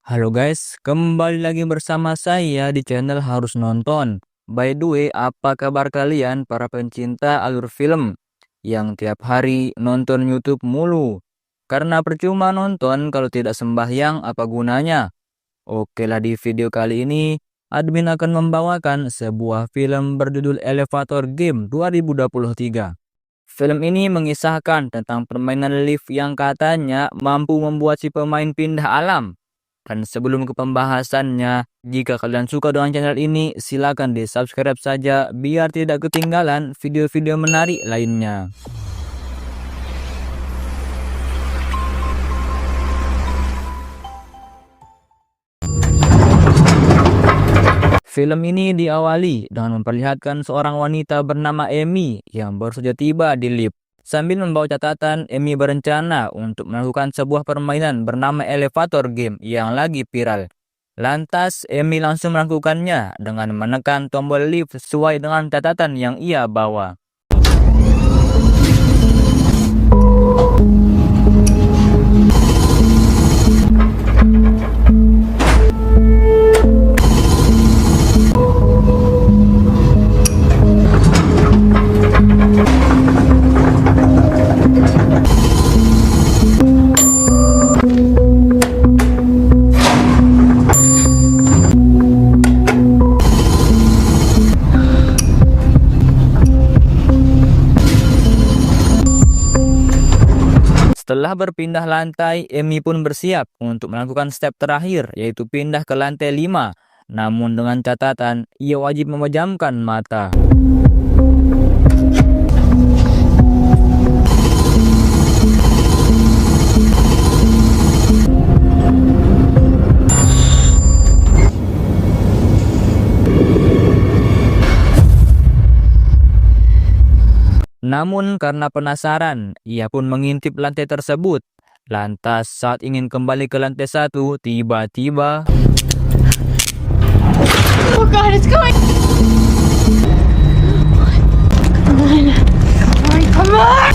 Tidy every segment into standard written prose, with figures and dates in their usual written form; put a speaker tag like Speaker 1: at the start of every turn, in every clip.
Speaker 1: Halo guys, kembali lagi bersama saya di channel Harus Nonton. By the way, apa kabar kalian para pencinta alur film yang tiap hari nonton YouTube mulu? Karena percuma nonton kalau tidak sembahyang, apa gunanya? Oke lah, di video kali ini admin akan membawakan sebuah film berjudul Elevator Game 2023. Film ini mengisahkan tentang permainan lift yang katanya mampu membuat si pemain pindah alam. Dan sebelum ke pembahasannya, jika kalian suka dengan channel ini, silakan di-subscribe saja biar tidak ketinggalan video-video menarik lainnya. Film ini diawali dengan memperlihatkan seorang wanita bernama Amy yang baru saja tiba di lift. Sambil membawa catatan, Amy berencana untuk melakukan sebuah permainan bernama Elevator Game yang lagi viral. Lantas, Amy langsung melakukannya dengan menekan tombol lift sesuai dengan catatan yang ia bawa. Setelah berpindah lantai, Amy pun bersiap untuk melakukan step terakhir, yaitu pindah ke lantai 5. Namun dengan catatan, ia wajib memejamkan mata. Namun karena penasaran, ia pun mengintip lantai tersebut. Lantas saat ingin kembali ke lantai 1, tiba-tiba
Speaker 2: Oh God, it's coming! Come on. Come on, come on!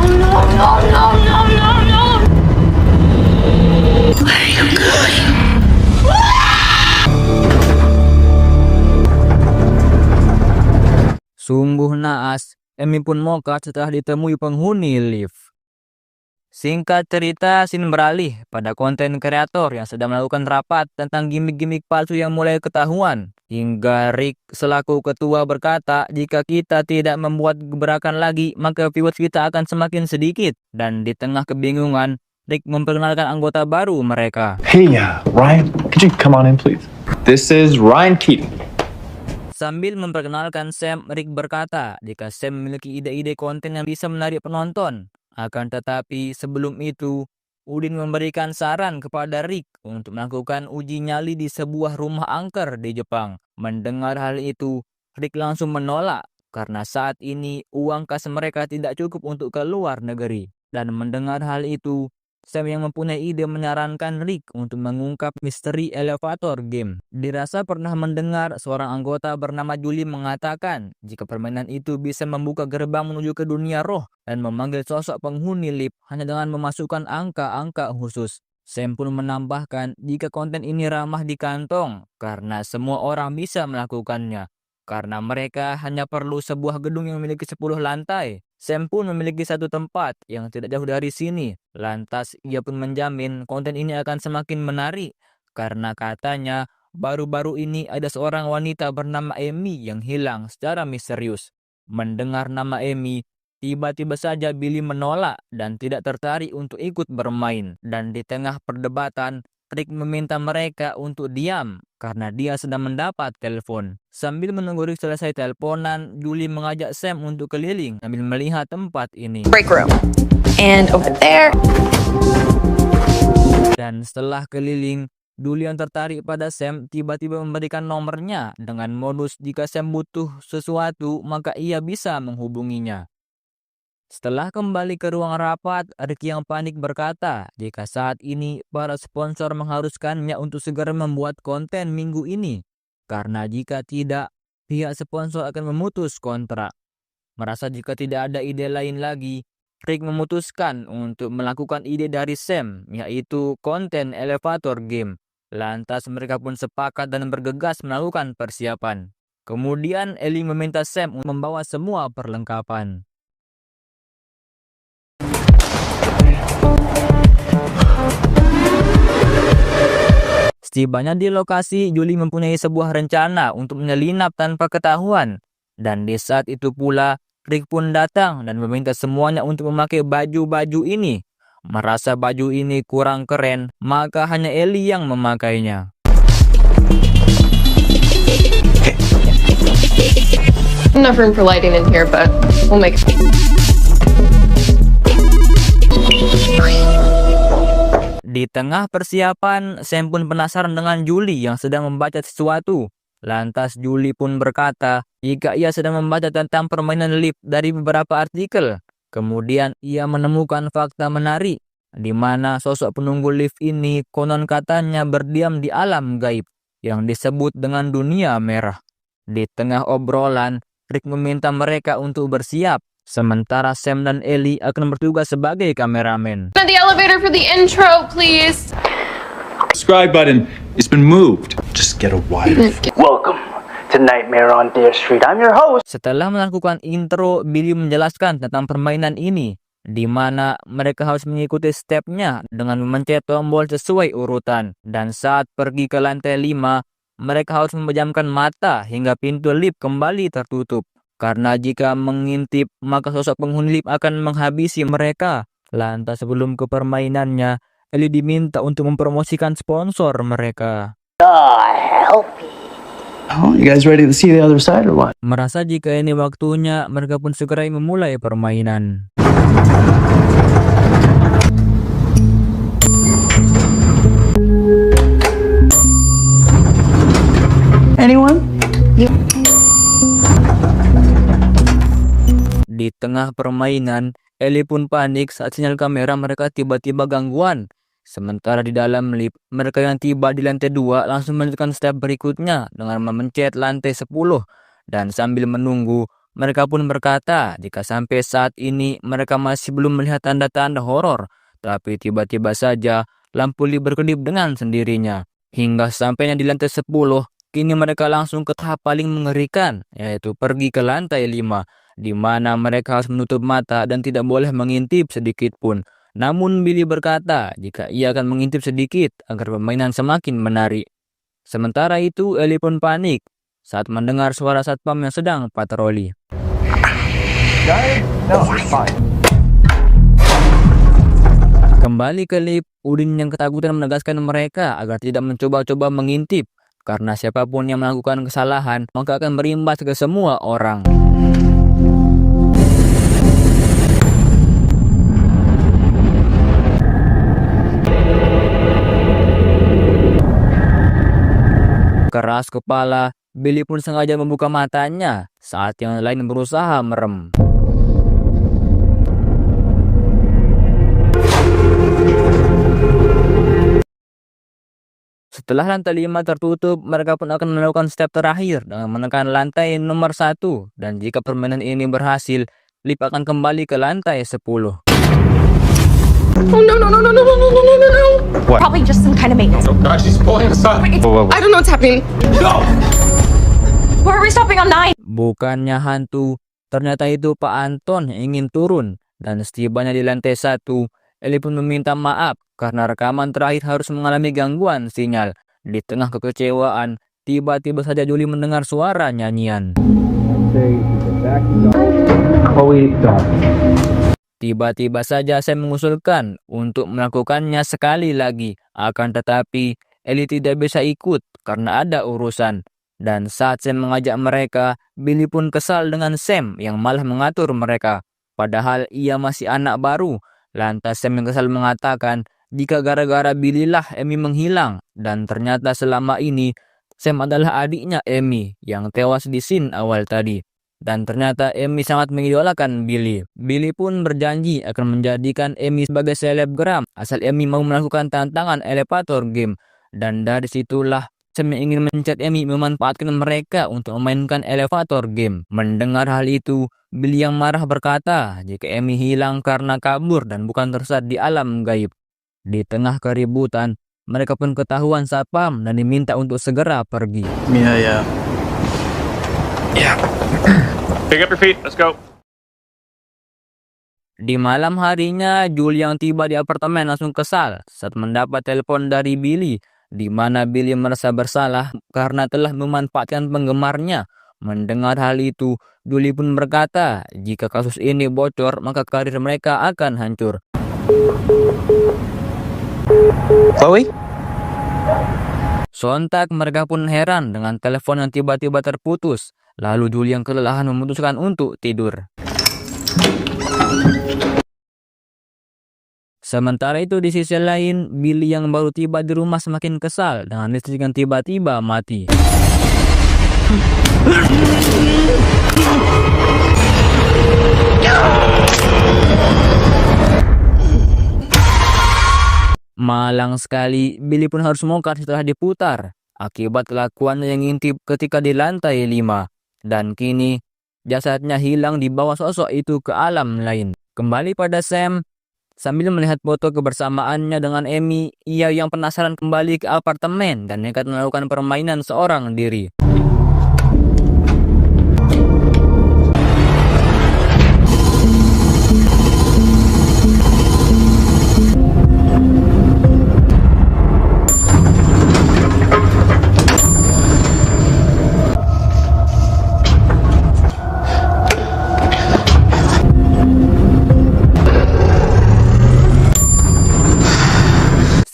Speaker 2: Oh no, no, no, no, no, no! Where are you going?
Speaker 1: sungguh naas, Amy pun mokat setelah ditemui penghuni lift. Singkat cerita, scene beralih pada konten kreator yang sedang melakukan rapat tentang gimmick-gimmick palsu yang mulai ketahuan. Hingga Rick selaku ketua berkata, jika kita tidak membuat gebrakan lagi, maka viewers kita akan semakin sedikit. Dan di tengah kebingungan, Rick memperkenalkan anggota baru mereka.
Speaker 3: Hey, Ryan, could you come on in, please? This is Ryan Keating.
Speaker 1: Sambil memperkenalkan Sam, Rick berkata jika Sam memiliki ide-ide konten yang bisa menarik penonton. Akan tetapi sebelum itu, Udin memberikan saran kepada Rick untuk melakukan uji nyali di sebuah rumah angker di Jepang. Mendengar hal itu, Rick langsung menolak karena saat ini uang kas mereka tidak cukup untuk ke luar negeri. Dan mendengar hal itu, Sam yang mempunyai ide menyarankan Rick untuk mengungkap misteri elevator game. Dirasa pernah mendengar seorang anggota bernama Julie mengatakan jika permainan itu bisa membuka gerbang menuju ke dunia roh dan memanggil sosok penghuni lift hanya dengan memasukkan angka-angka khusus. Sam pun menambahkan jika konten ini ramah di kantong karena semua orang bisa melakukannya. Karena mereka hanya perlu sebuah gedung yang memiliki 10 lantai. Sam pun memiliki satu tempat yang tidak jauh dari sini. Lantas ia pun menjamin konten ini akan semakin menarik. Karena katanya baru-baru ini ada seorang wanita bernama Amy yang hilang secara misterius. Mendengar nama Amy, tiba-tiba saja Billy menolak dan tidak tertarik untuk ikut bermain. Dan di tengah perdebatan, Rick meminta mereka untuk diam karena dia sedang mendapat telepon. Sambil menunggu Rick selesai teleponan, Julie mengajak Sam untuk keliling sambil melihat tempat ini.
Speaker 2: Break room. And over there.
Speaker 1: Dan setelah keliling, Julie yang tertarik pada Sam tiba-tiba memberikan nomornya dengan modus jika Sam butuh sesuatu maka ia bisa menghubunginya. Setelah kembali ke ruang rapat, Rick yang panik berkata jika saat ini para sponsor mengharuskannya untuk segera membuat konten minggu ini. Karena jika tidak, pihak sponsor akan memutus kontrak. Merasa jika tidak ada ide lain lagi, Rick memutuskan untuk melakukan ide dari Sam, yaitu konten elevator game. Lantas mereka pun sepakat dan bergegas melakukan persiapan. Kemudian Ellie meminta Sam untuk membawa semua perlengkapan. Setibanya di lokasi, Julie mempunyai sebuah rencana untuk menyelinap tanpa ketahuan. Dan di saat itu pula, Rick pun datang dan meminta semuanya untuk memakai baju-baju ini. Merasa baju ini kurang keren, maka hanya Ellie yang memakainya.
Speaker 2: Enough room for lighting in here, but we'll make it.
Speaker 1: Di tengah persiapan, Sam pun penasaran dengan Julie yang sedang membaca sesuatu. Lantas Julie pun berkata jika ia sedang membaca tentang permainan lift dari beberapa artikel. Kemudian ia menemukan fakta menarik, di mana sosok penunggu lift ini konon katanya berdiam di alam gaib yang disebut dengan dunia merah. Di tengah obrolan, Rick meminta mereka untuk bersiap, sementara Sam dan Ellie akan bertugas sebagai kameramen.
Speaker 2: The elevator for the intro, please.
Speaker 3: Subscribe button. It's been moved. Just get a wider.
Speaker 4: Welcome to Nightmare on Dare Street. I'm your host.
Speaker 1: Setelah melakukan intro, Billy menjelaskan tentang permainan ini, di mana mereka harus mengikuti stepnya dengan memencet tombol sesuai urutan. Dan saat pergi ke lantai 5, mereka harus memejamkan mata hingga pintu lift kembali tertutup. Karena jika mengintip, maka sosok penghuni lift akan menghabisi mereka. Lantas sebelum ke permainannya, Ellie diminta untuk mempromosikan sponsor mereka.
Speaker 4: Help me.
Speaker 3: Oh, you guys ready to see the other side or what?
Speaker 1: Merasa jika ini waktunya, mereka pun segera memulai permainan.
Speaker 4: Anyone?
Speaker 1: Di tengah permainan, Ellie pun panik saat sinyal kamera mereka tiba-tiba gangguan. Sementara di dalam lift, mereka yang tiba di lantai 2 langsung melanjutkan step berikutnya dengan memencet lantai 10. Dan sambil menunggu, mereka pun berkata jika sampai saat ini mereka masih belum melihat tanda-tanda horor. Tapi tiba-tiba saja lampu lift berkedip dengan sendirinya. Hingga sampainya di lantai 10, kini mereka langsung ke tahap paling mengerikan, yaitu pergi ke lantai 5. Di mana mereka harus menutup mata dan tidak boleh mengintip sedikit pun. Namun Billy berkata jika ia akan mengintip sedikit agar permainan semakin menarik. Sementara itu Ellie pun panik saat mendengar suara satpam yang sedang patroli. Kembali ke lift, Udin yang ketakutan menegaskan mereka agar tidak mencoba-coba mengintip. Karena siapapun yang melakukan kesalahan maka akan berimbas ke semua orang. Keras kepala, Billy pun sengaja membuka matanya saat yang lain berusaha merem. Setelah lantai 5 tertutup, mereka pun akan melakukan step terakhir dengan menekan lantai nomor 1. Dan jika permainan ini berhasil, lift akan kembali ke lantai 10.
Speaker 2: Oh no no no no no no no no no no!
Speaker 3: What?
Speaker 2: Probably just some kind of maintenance.
Speaker 3: Oh God, she's pulling us up. Whoa.
Speaker 2: I don't know what's happening.
Speaker 3: No!
Speaker 2: Where are we stopping on 9?
Speaker 1: Bukannya hantu, ternyata itu Pak Anton yang ingin turun. Dan setibanya di lantai 1, Ellie pun meminta maaf karena rekaman terakhir harus mengalami gangguan sinyal. Di tengah kekecewaan, tiba-tiba saja Julie mendengar suara nyanyian.
Speaker 3: Chloe, don't.
Speaker 1: Tiba-tiba saja saya mengusulkan untuk melakukannya sekali lagi. Akan tetapi, Ellie tidak bisa ikut karena ada urusan. Dan saat Sam mengajak mereka, Billy pun kesal dengan Sam yang malah mengatur mereka. Padahal ia masih anak baru. Lantas Sam yang kesal mengatakan jika gara-gara Billy lah Amy menghilang. Dan ternyata selama ini Sam adalah adiknya Amy yang tewas di scene awal tadi. Dan ternyata Amy sangat mengidolakan Billy. Billy pun berjanji akan menjadikan Amy sebagai selebgram asal Amy mau melakukan tantangan elevator game. Dan dari situlah Sam yang ingin mencet Amy memanfaatkan mereka untuk memainkan elevator game. Mendengar hal itu, Billy yang marah berkata jika Amy hilang karena kabur dan bukan tersesat di alam gaib. Di tengah keributan, mereka pun ketahuan satpam dan diminta untuk segera pergi.
Speaker 5: Yeah.
Speaker 3: Pick up your feet. Let's go.
Speaker 1: Di malam harinya, Julie yang tiba di apartemen langsung kesal saat mendapat telepon dari Billy, di mana Billy merasa bersalah karena telah memanfaatkan penggemarnya. Mendengar hal itu, Julie pun berkata jika kasus ini bocor maka karir mereka akan hancur.
Speaker 5: Chloe?
Speaker 1: Sontak mereka pun heran dengan telepon yang tiba-tiba terputus. Lalu Julie yang kelelahan memutuskan untuk tidur. Sementara itu di sisi lain, Billy yang baru tiba di rumah semakin kesal dengan listrik yang tiba-tiba mati. Malang sekali, Billy pun harus mongkar setelah diputar akibat kelakuannya yang ngintip ketika di lantai 5. Dan kini jasadnya hilang di bawah sosok itu ke alam lain. Kembali pada Sam, sambil melihat foto kebersamaannya dengan Amy, ia yang penasaran kembali ke apartemen dan nekat melakukan permainan seorang diri.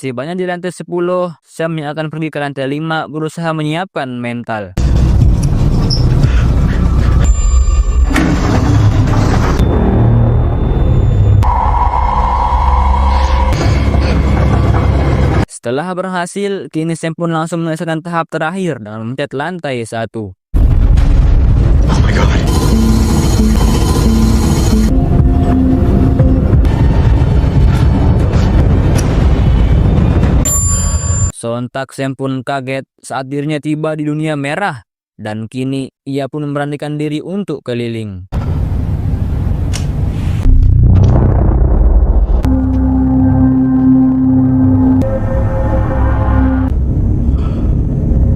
Speaker 1: Setibanya di lantai 10, Sam yang akan pergi ke lantai 5 berusaha menyiapkan mental. Setelah berhasil, kini Sam pun langsung menyelesaikan tahap terakhir dengan mencet lantai 1.
Speaker 3: Oh my god.
Speaker 1: Sontak Sam pun kaget saat dirinya tiba di dunia merah, dan kini ia pun memberanikan diri untuk keliling.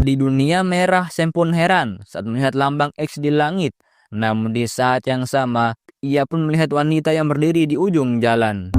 Speaker 1: Di dunia merah, Sam pun heran saat melihat lambang X di langit. Namun di saat yang sama, ia pun melihat wanita yang berdiri di ujung jalan.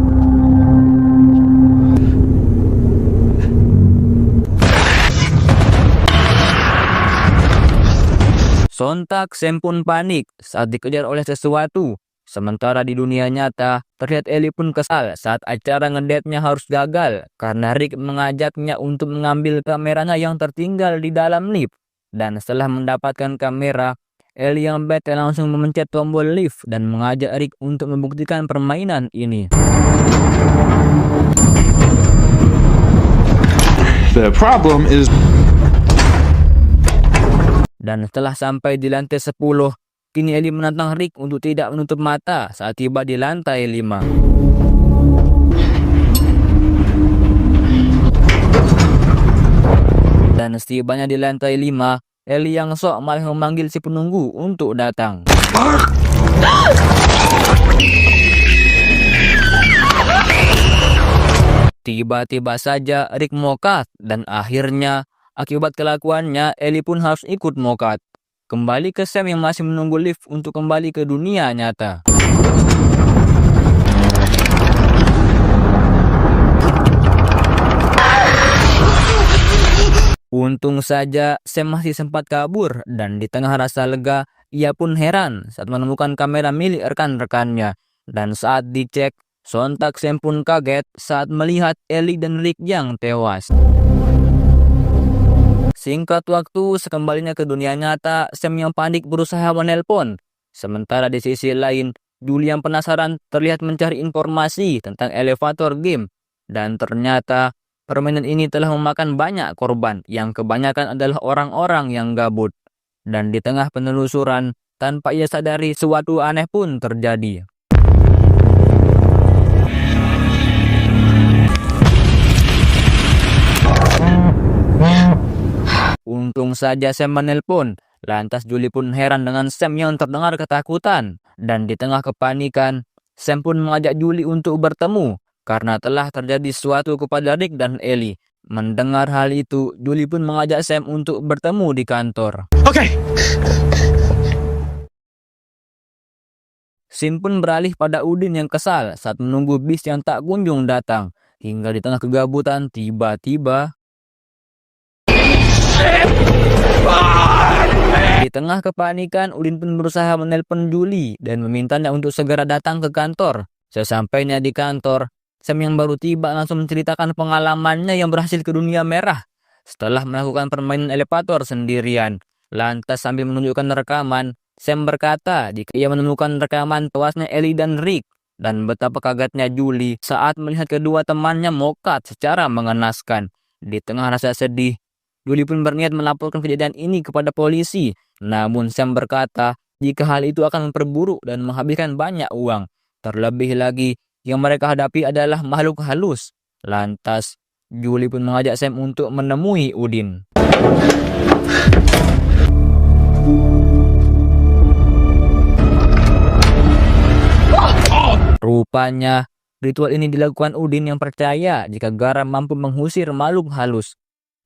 Speaker 1: Sontak Sam pun panik saat dikejar oleh sesuatu. Sementara di dunia nyata, terlihat Ellie pun kesal saat acara ngedate-nya harus gagal karena Rick mengajaknya untuk mengambil kameranya yang tertinggal di dalam lift. Dan setelah mendapatkan kamera, Ellie yang bete langsung memencet tombol lift dan mengajak Rick untuk membuktikan permainan ini.
Speaker 3: The problem is...
Speaker 1: Dan setelah sampai di lantai 10, kini Ellie menantang Rick untuk tidak menutup mata saat tiba di lantai 5. Dan setibanya di lantai 5, Ellie yang sok malah memanggil si penunggu untuk datang. Tiba-tiba saja Rick mokat dan akhirnya akibat kelakuannya, Ellie pun harus ikut mokat. Kembali ke Sam yang masih menunggu lift untuk kembali ke dunia nyata. Untung saja Sam masih sempat kabur dan di tengah rasa lega, ia pun heran saat menemukan kamera milik rekan-rekannya. Dan saat dicek, sontak Sam pun kaget saat melihat Ellie dan Rick yang tewas. Singkat waktu, sekembalinya ke dunia nyata, Sam yang panik berusaha menelpon. Sementara di sisi lain, Julie yang penasaran terlihat mencari informasi tentang elevator game. Dan ternyata, permainan ini telah memakan banyak korban, yang kebanyakan adalah orang-orang yang gabut. Dan di tengah penelusuran, tanpa ia sadari, sesuatu aneh pun terjadi. saja Sam menelpon. Lantas Julie pun heran dengan Sam yang terdengar ketakutan. Dan di tengah kepanikan, Sam pun mengajak Julie untuk bertemu karena telah terjadi sesuatu kepada Rick dan Ellie. Mendengar hal itu, Julie pun mengajak Sam untuk bertemu di kantor.
Speaker 3: Okay.
Speaker 1: Scene pun beralih pada Udin yang kesal saat menunggu bis yang tak kunjung datang. Hingga di tengah kegabutan, tiba-tiba di tengah kepanikan, Udin pun berusaha menelpon Julie dan memintanya untuk segera datang ke kantor. Sesampainya di kantor, Sam yang baru tiba langsung menceritakan pengalamannya yang berhasil ke dunia merah setelah melakukan permainan elevator sendirian. Lantas sambil menunjukkan rekaman, Sam berkata jika ia menemukan rekaman tewasnya Ellie dan Rick, dan betapa kagetnya Julie saat melihat kedua temannya mokat secara mengenaskan. Di tengah rasa sedih, Julie pun berniat melaporkan kejadian ini kepada polisi. Namun Sam berkata jika hal itu akan memperburuk dan menghabiskan banyak uang. Terlebih lagi, yang mereka hadapi adalah makhluk halus. Lantas, Julie pun mengajak Sam untuk menemui Udin. Rupanya, ritual ini dilakukan Udin yang percaya jika garam mampu mengusir makhluk halus.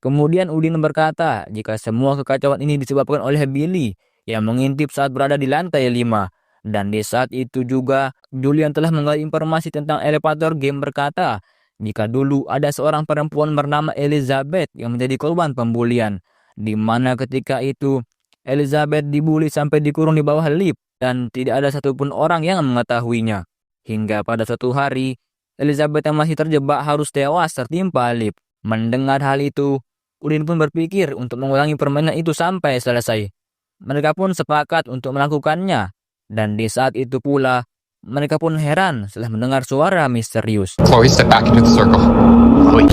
Speaker 1: Kemudian Udin berkata jika semua kekacauan ini disebabkan oleh Billy yang mengintip saat berada di lantai 5. Dan di saat itu juga, Julian telah menggali informasi tentang elevator game berkata jika dulu ada seorang perempuan bernama Elizabeth yang menjadi korban pembulian, di mana ketika itu Elizabeth dibuli sampai dikurung di bawah lift dan tidak ada satupun orang yang mengetahuinya. Hingga pada suatu hari, Elizabeth yang masih terjebak harus tewas tertimpa lift. Mendengar hal itu, Udin pun berpikir untuk mengulangi permainan itu sampai selesai. Mereka pun sepakat untuk melakukannya. Dan di saat itu pula, mereka pun heran setelah mendengar suara misterius.
Speaker 5: Chloe, step back into the circle. Chloe.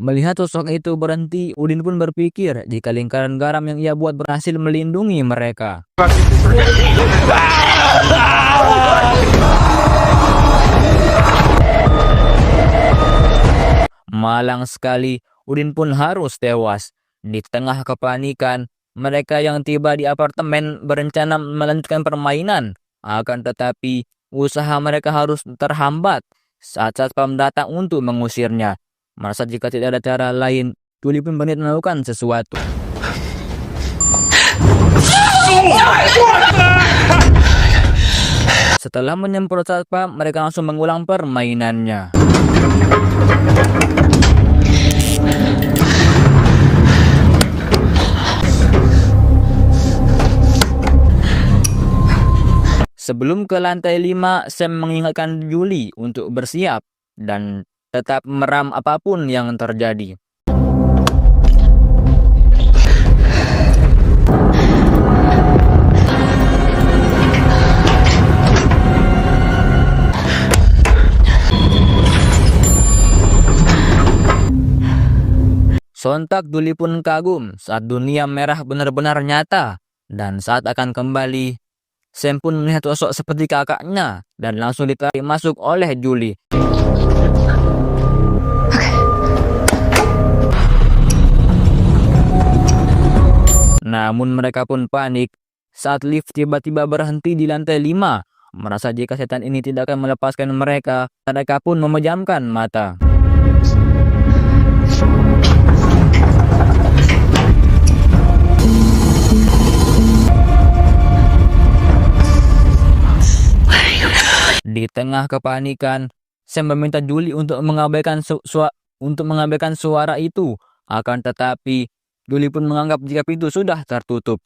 Speaker 1: Melihat sosok itu berhenti, Udin pun berpikir jika lingkaran garam yang ia buat berhasil melindungi mereka. Malang sekali, Udin pun harus tewas. Di tengah kepanikan, mereka yang tiba di apartemen berencana melanjutkan permainan. Akan tetapi, usaha mereka harus terhambat saat satpam datang untuk mengusirnya. Merasa jika tidak ada cara lain, Julie pun berniat melakukan sesuatu. Setelah menyemprot satpam, mereka langsung mengulang permainannya. Sebelum ke lantai 5, Sam mengingatkan Julie untuk bersiap dan tetap meram apapun yang terjadi. Sontak Julie pun kagum saat dunia merah benar-benar nyata. Dan saat akan kembali, Sam pun melihat sosok seperti kakaknya dan langsung ditarik masuk oleh Julie. Namun mereka pun panik saat lift tiba-tiba berhenti di lantai 5. Merasa jika setan ini tidak akan melepaskan mereka, mereka pun memejamkan mata. Di tengah kepanikan, Sam meminta Julie untuk mengabaikan suara itu. Akan tetapi, Julie pun menganggap jika pintu sudah tertutup.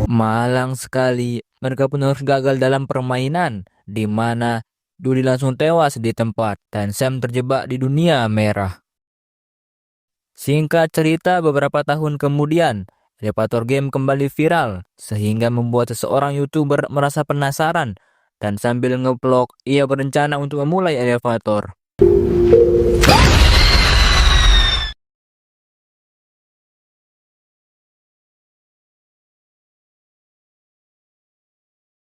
Speaker 1: Malang sekali, mereka pun harus gagal dalam permainan, di mana Julie langsung tewas di tempat dan Sam terjebak di dunia merah. Singkat cerita, beberapa tahun kemudian, elevator game kembali viral, sehingga membuat seseorang YouTuber merasa penasaran Dan sambil ngevlog, ia berencana untuk memulai elevator.